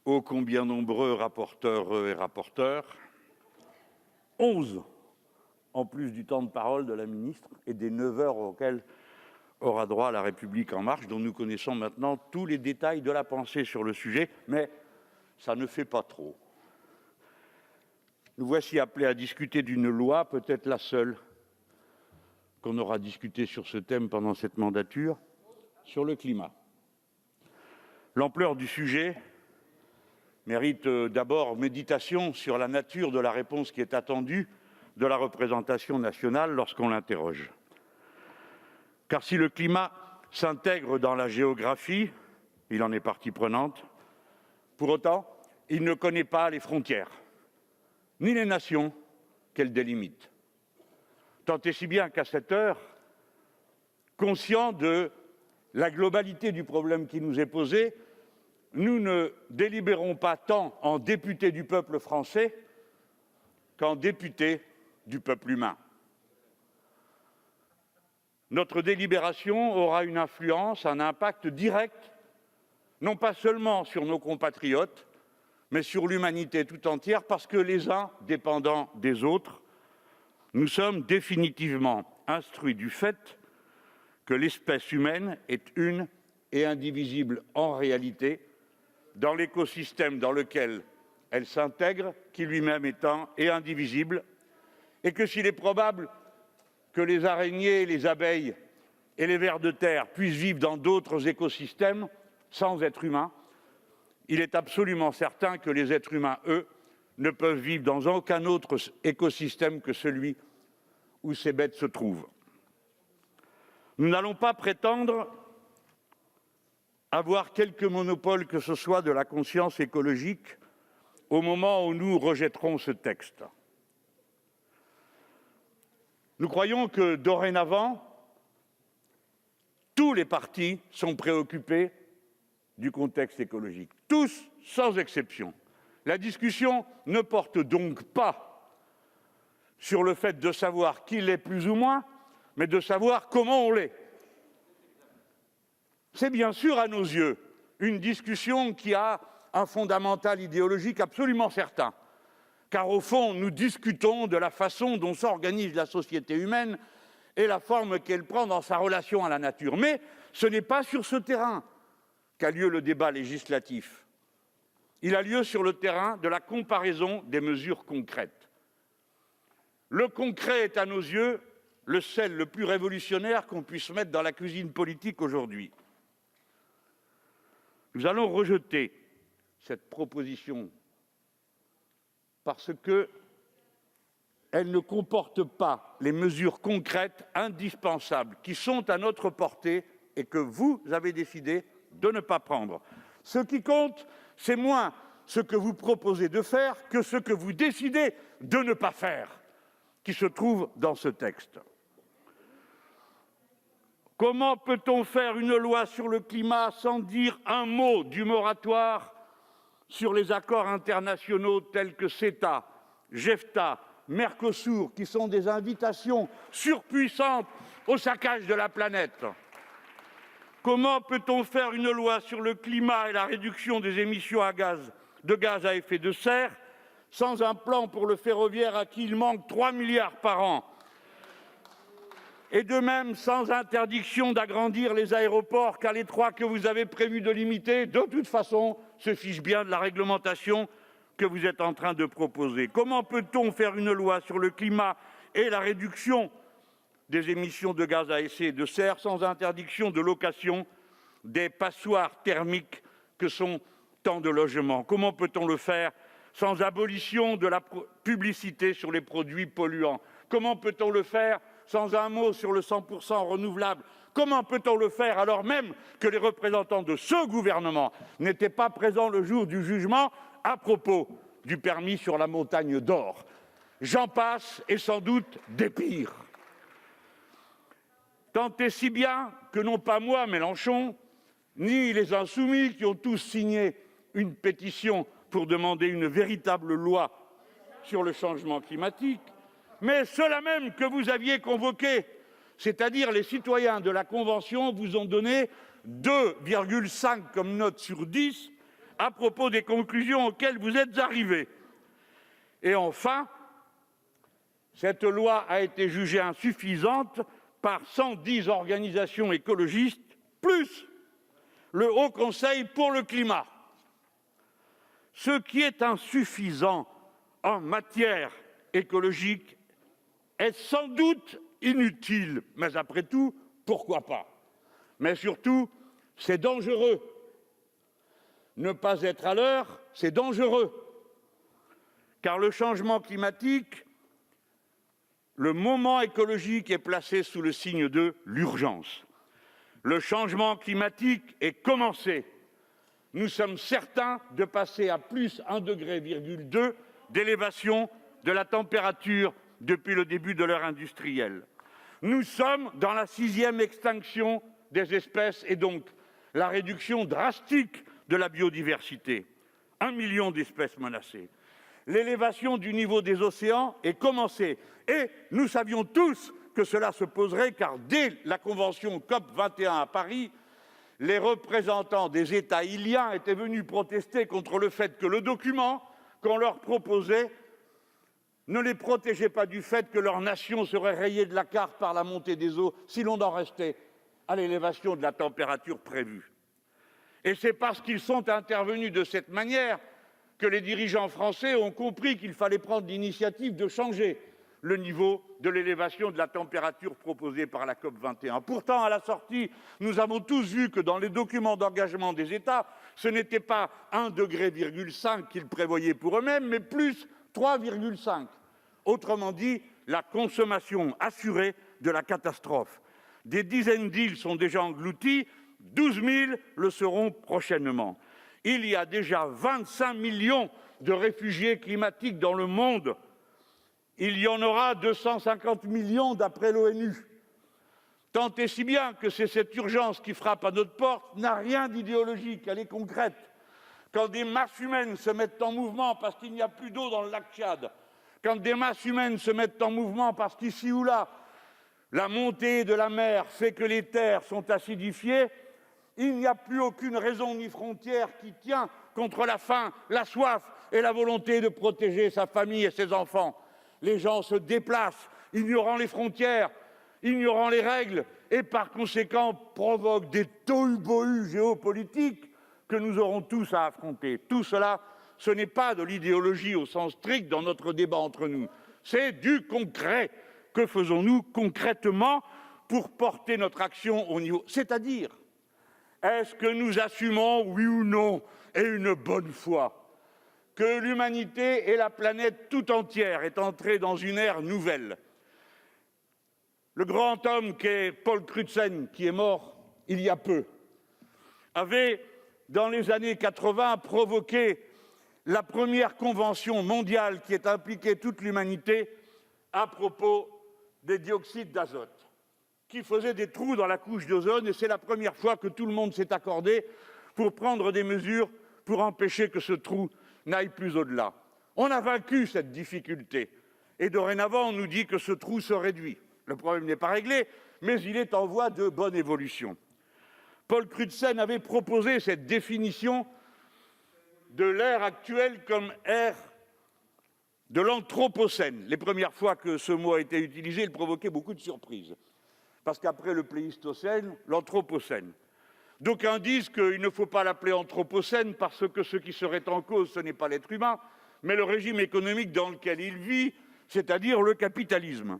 ô combien nombreux rapporteurs et rapporteurs, 11 en plus du temps de parole de la ministre et des 9 heures auxquelles aura droit La République En Marche, dont nous connaissons maintenant tous les détails de la pensée sur le sujet, mais ça ne fait pas trop. Nous voici appelés à discuter d'une loi, peut-être la seule qu'on aura discutée sur ce thème pendant cette mandature, sur le climat. L'ampleur du sujet mérite d'abord méditation sur la nature de la réponse qui est attendue de la représentation nationale lorsqu'on l'interroge. Car si le climat s'intègre dans la géographie, il en est partie prenante, pour autant, il ne connaît pas les frontières, ni les nations qu'elle délimite. Tant et si bien qu'à cette heure, conscients de la globalité du problème qui nous est posé, nous ne délibérons pas tant en députés du peuple français qu'en députés du peuple humain. Notre délibération aura une influence, un impact direct, non pas seulement sur nos compatriotes, mais sur l'humanité tout entière, parce que les uns dépendant des autres, nous sommes définitivement instruits du fait que l'espèce humaine est une et indivisible en réalité dans l'écosystème dans lequel elle s'intègre, qui lui-même est un et indivisible, et que s'il est probable que les araignées, les abeilles et les vers de terre puissent vivre dans d'autres écosystèmes sans êtres humains, il est absolument certain que les êtres humains, eux, ne peuvent vivre dans aucun autre écosystème que celui où ces bêtes se trouvent. Nous n'allons pas prétendre avoir quelque monopole que ce soit de la conscience écologique au moment où nous rejetterons ce texte. Nous croyons que dorénavant, tous les partis sont préoccupés du contexte écologique, tous sans exception. La discussion ne porte donc pas sur le fait de savoir qui l'est plus ou moins, mais de savoir comment on l'est. C'est bien sûr, à nos yeux, une discussion qui a un fondamental idéologique absolument certain. Car au fond, nous discutons de la façon dont s'organise la société humaine et la forme qu'elle prend dans sa relation à la nature. Mais ce n'est pas sur ce terrain qu'a lieu le débat législatif. Il a lieu sur le terrain de la comparaison des mesures concrètes. Le concret est, à nos yeux, le sel le plus révolutionnaire qu'on puisse mettre dans la cuisine politique aujourd'hui. Nous allons rejeter cette proposition parce qu'elle ne comporte pas les mesures concrètes indispensables qui sont à notre portée et que vous avez décidé de ne pas prendre. Ce qui compte, c'est moins ce que vous proposez de faire que ce que vous décidez de ne pas faire, qui se trouve dans ce texte. Comment peut-on faire une loi sur le climat sans dire un mot du moratoire sur les accords internationaux tels que CETA, JEFTA, Mercosur, qui sont des invitations surpuissantes au saccage de la planète? Comment peut-on faire une loi sur le climat et la réduction des émissions de gaz à effet de serre sans un plan pour le ferroviaire à qui il manque 3 milliards par an? Et de même, sans interdiction d'agrandir les aéroports, car les 3 que vous avez prévu de limiter, de toute façon, se fichent bien de la réglementation que vous êtes en train de proposer. Comment peut-on faire une loi sur le climat et la réduction des émissions de gaz à effet de serre sans interdiction de location des passoires thermiques que sont tant de logements? Comment peut-on le faire sans abolition de la publicité sur les produits polluants? Comment peut-on le faire sans un mot sur le 100% renouvelable? Comment peut-on le faire alors même que les représentants de ce gouvernement n'étaient pas présents le jour du jugement à propos du permis sur la montagne d'or? J'en passe, et sans doute des pires. Tant et si bien que non pas moi, Mélenchon, ni les Insoumis, qui ont tous signé une pétition pour demander une véritable loi sur le changement climatique, mais ceux-là même que vous aviez convoqués, c'est-à-dire les citoyens de la Convention, vous ont donné 2,5 comme note sur 10, à propos des conclusions auxquelles vous êtes arrivés. Et enfin, cette loi a été jugée insuffisante par 110 organisations écologistes, plus le Haut Conseil pour le climat. Ce qui est insuffisant en matière écologique est sans doute inutile, mais après tout, pourquoi pas? Mais surtout, c'est dangereux. Ne pas être à l'heure, c'est dangereux. Car le changement climatique, le moment écologique est placé sous le signe de l'urgence. Le changement climatique est commencé. Nous sommes certains de passer à plus 1,2 degré d'élévation de la température depuis le début de l'ère industrielle. Nous sommes dans la 6e extinction des espèces et donc la réduction drastique de la biodiversité. 1 million d'espèces menacées. L'élévation du niveau des océans est commencée et nous savions tous que cela se poserait car dès la convention COP21 à Paris, les représentants des États iliens étaient venus protester contre le fait que le document qu'on leur proposait ne les protégeait pas du fait que leur nation serait rayée de la carte par la montée des eaux si l'on en restait à l'élévation de la température prévue. Et c'est parce qu'ils sont intervenus de cette manière que les dirigeants français ont compris qu'il fallait prendre l'initiative de changer le niveau de l'élévation de la température proposée par la COP21. Pourtant, à la sortie, nous avons tous vu que dans les documents d'engagement des États, ce n'était pas 1,5 degré qu'ils prévoyaient pour eux-mêmes, mais plus 3,5. Autrement dit, la consommation assurée de la catastrophe. Des dizaines d'îles sont déjà englouties, 12 000 le seront prochainement. Il y a déjà 25 millions de réfugiés climatiques dans le monde. Il y en aura 250 millions d'après l'ONU. Tant et si bien que c'est cette urgence qui frappe à notre porte n'a rien d'idéologique, elle est concrète. Quand des masses humaines se mettent en mouvement parce qu'il n'y a plus d'eau dans le lac Tchad, quand des masses humaines se mettent en mouvement parce qu'ici ou là, la montée de la mer fait que les terres sont acidifiées, il n'y a plus aucune raison ni frontière qui tient contre la faim, la soif et la volonté de protéger sa famille et ses enfants. Les gens se déplacent, ignorant les frontières, ignorant les règles, et par conséquent provoquent des tohu-bohu géopolitiques que nous aurons tous à affronter. Tout cela, ce n'est pas de l'idéologie au sens strict dans notre débat entre nous, c'est du concret. Que faisons-nous concrètement pour porter notre action au niveau? C'est-à-dire, est-ce que nous assumons, oui ou non, et une bonne fois, que l'humanité et la planète tout entière est entrée dans une ère nouvelle? Le grand homme qu'est Paul Crutzen, qui est mort il y a peu, avait, dans les années 80, provoqué la première convention mondiale qui ait impliqué toute l'humanité à propos des dioxydes d'azote, qui faisaient des trous dans la couche d'ozone, et c'est la première fois que tout le monde s'est accordé pour prendre des mesures pour empêcher que ce trou n'aille plus au-delà. On a vaincu cette difficulté, et dorénavant on nous dit que ce trou se réduit. Le problème n'est pas réglé, mais il est en voie de bonne évolution. Paul Crutzen avait proposé cette définition de l'ère actuelle comme ère de l'Anthropocène. Les premières fois que ce mot a été utilisé, il provoquait beaucoup de surprises. Parce qu'après le Pléistocène, l'Anthropocène. D'aucuns disent qu'il ne faut pas l'appeler Anthropocène parce que ce qui serait en cause, ce n'est pas l'être humain, mais le régime économique dans lequel il vit, c'est-à-dire le capitalisme.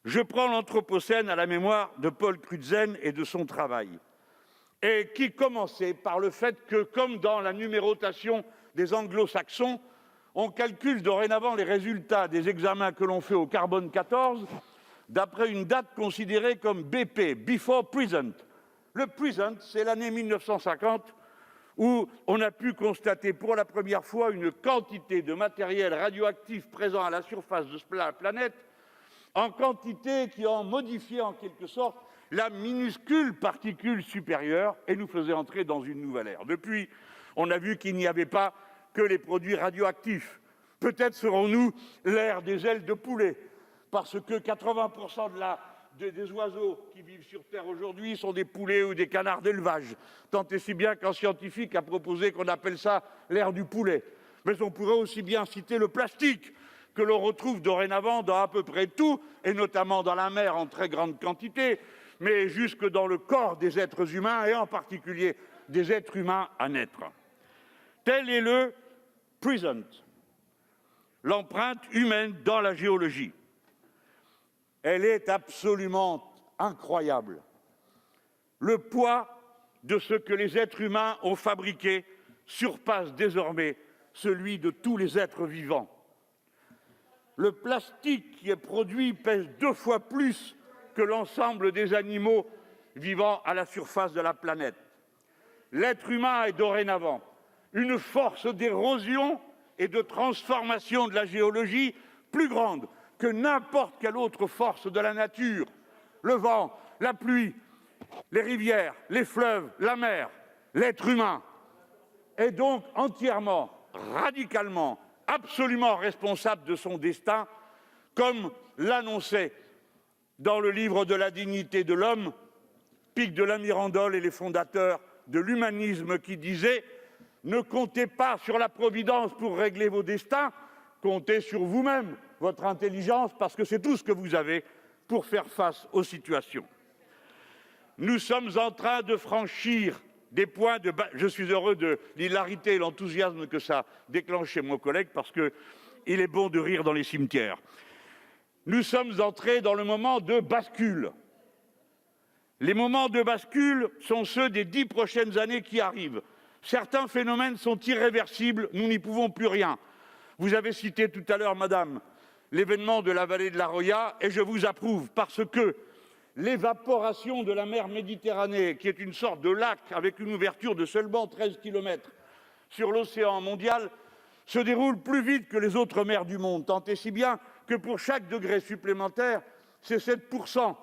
Je prends l'Anthropocène à la mémoire de Paul Crutzen et de son travail, et qui commençait par le fait que, comme dans la numérotation des anglo-saxons, on calcule dorénavant les résultats des examens que l'on fait au carbone 14 d'après une date considérée comme BP, Before Present. Le Present, c'est l'année 1950, où on a pu constater pour la première fois une quantité de matériel radioactif présent à la surface de la planète, en quantité qui en modifiait en quelque sorte la minuscule particule supérieure et nous faisait entrer dans une nouvelle ère. Depuis, on a vu qu'il n'y avait pas que les produits radioactifs. Peut-être serons-nous l'ère des ailes de poulet, parce que 80% des oiseaux qui vivent sur Terre aujourd'hui sont des poulets ou des canards d'élevage. Tant et si bien qu'un scientifique a proposé qu'on appelle ça l'ère du poulet. Mais on pourrait aussi bien citer le plastique, que l'on retrouve dorénavant dans à peu près tout, et notamment dans la mer en très grande quantité, mais jusque dans le corps des êtres humains, et en particulier des êtres humains à naître. Tel est le present, l'empreinte humaine dans la géologie. Elle est absolument incroyable. Le poids de ce que les êtres humains ont fabriqué surpasse désormais celui de tous les êtres vivants. Le plastique qui est produit pèse 2 fois plus que l'ensemble des animaux vivant à la surface de la planète. L'être humain est dorénavant une force d'érosion et de transformation de la géologie plus grande que n'importe quelle autre force de la nature. Le vent, la pluie, les rivières, les fleuves, la mer. L'être humain est donc entièrement, radicalement, absolument responsable de son destin, comme l'annonçait dans le livre de la dignité de l'homme Pic de la Mirandole et les fondateurs de l'humanisme, qui disaient « Ne comptez pas sur la Providence pour régler vos destins, comptez sur vous-même, votre intelligence, parce que c'est tout ce que vous avez pour faire face aux situations. » Nous sommes en train de franchir des points de bas. Je suis heureux de l'hilarité et l'enthousiasme que ça déclenche chez mon collègue, parce qu'il est bon de rire dans les cimetières. Nous sommes entrés dans le moment de bascule. Les moments de bascule sont ceux des 10 prochaines années qui arrivent. Certains phénomènes sont irréversibles, nous n'y pouvons plus rien. Vous avez cité tout à l'heure, madame, l'événement de la vallée de la Roya, et je vous approuve, parce que l'évaporation de la mer Méditerranée, qui est une sorte de lac avec une ouverture de seulement 13 km sur l'océan mondial, se déroule plus vite que les autres mers du monde, tant et si bien que pour chaque degré supplémentaire, c'est 7%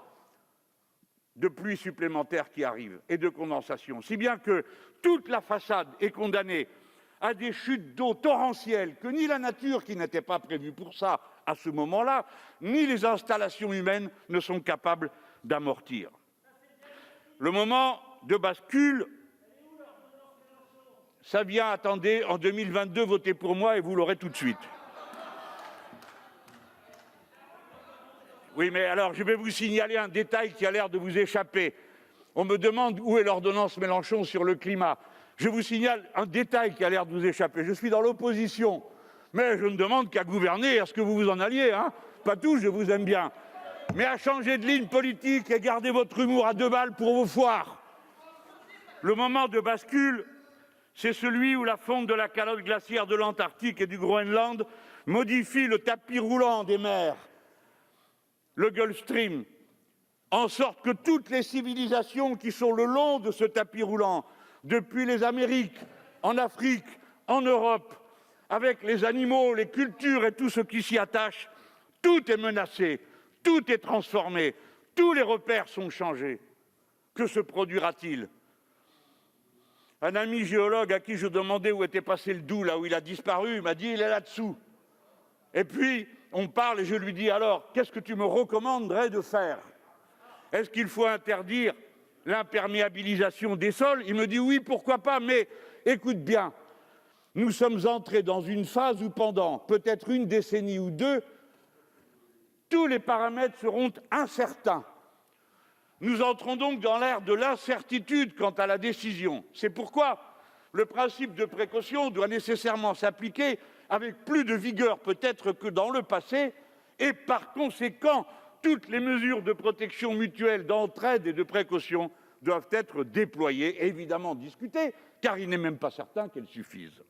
de pluie supplémentaire qui arrive et de condensation. Si bien que toute la façade est condamnée à des chutes d'eau torrentielles que ni la nature, qui n'était pas prévue pour ça à ce moment-là, ni les installations humaines ne sont capables d'amortir. Le moment de bascule, ça vient, attendez, en 2022, votez pour moi et vous l'aurez tout de suite. Oui, mais alors, je vais vous signaler un détail qui a l'air de vous échapper. On me demande où est l'ordonnance Mélenchon sur le climat. Je vous signale un détail qui a l'air de vous échapper. Je suis dans l'opposition, mais je ne demande qu'à gouverner, à ce que vous vous en alliez. Hein. Pas tous, je vous aime bien. Mais à changer de ligne politique et garder votre humour à 2 balles pour vos foires. Le moment de bascule, c'est celui où la fonte de la calotte glaciaire de l'Antarctique et du Groenland modifie le tapis roulant des mers, le Gulf Stream, en sorte que toutes les civilisations qui sont le long de ce tapis roulant, depuis les Amériques, en Afrique, en Europe, avec les animaux, les cultures et tout ce qui s'y attache, tout est menacé, tout est transformé, tous les repères sont changés. Que se produira-t-il ? Un ami géologue à qui je demandais où était passé le Doubs, là où il a disparu, m'a dit « il est là-dessous ». Et puis, on parle et je lui dis « alors, qu'est-ce que tu me recommanderais de faire ? Est-ce qu'il faut interdire l'imperméabilisation des sols ?» Il me dit « oui, pourquoi pas, mais écoute bien, nous sommes entrés dans une phase où pendant peut-être 1 décennie ou 2, tous les paramètres seront incertains. Nous entrons donc dans l'ère de l'incertitude quant à la décision. C'est pourquoi le principe de précaution doit nécessairement s'appliquer avec plus de vigueur peut-être que dans le passé, et par conséquent, toutes les mesures de protection mutuelle, d'entraide et de précaution doivent être déployées et évidemment discutées, car il n'est même pas certain qu'elles suffisent.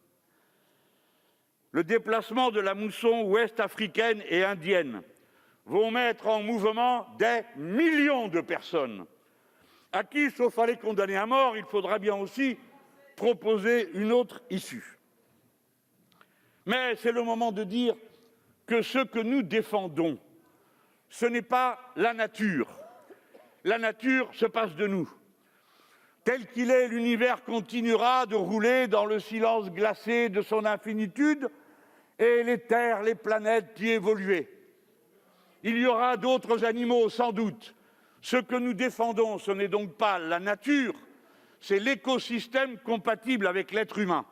Le déplacement de la mousson ouest africaine et indienne vont mettre en mouvement des millions de personnes, à qui, sauf à les condamner à mort, il faudra bien aussi proposer une autre issue. Mais c'est le moment de dire que ce que nous défendons, ce n'est pas la nature. La nature se passe de nous. Tel qu'il est, l'univers continuera de rouler dans le silence glacé de son infinitude et les terres, les planètes y évoluer. Il y aura d'autres animaux, sans doute, Ce que nous défendons, ce n'est donc pas la nature, c'est l'écosystème compatible avec l'être humain.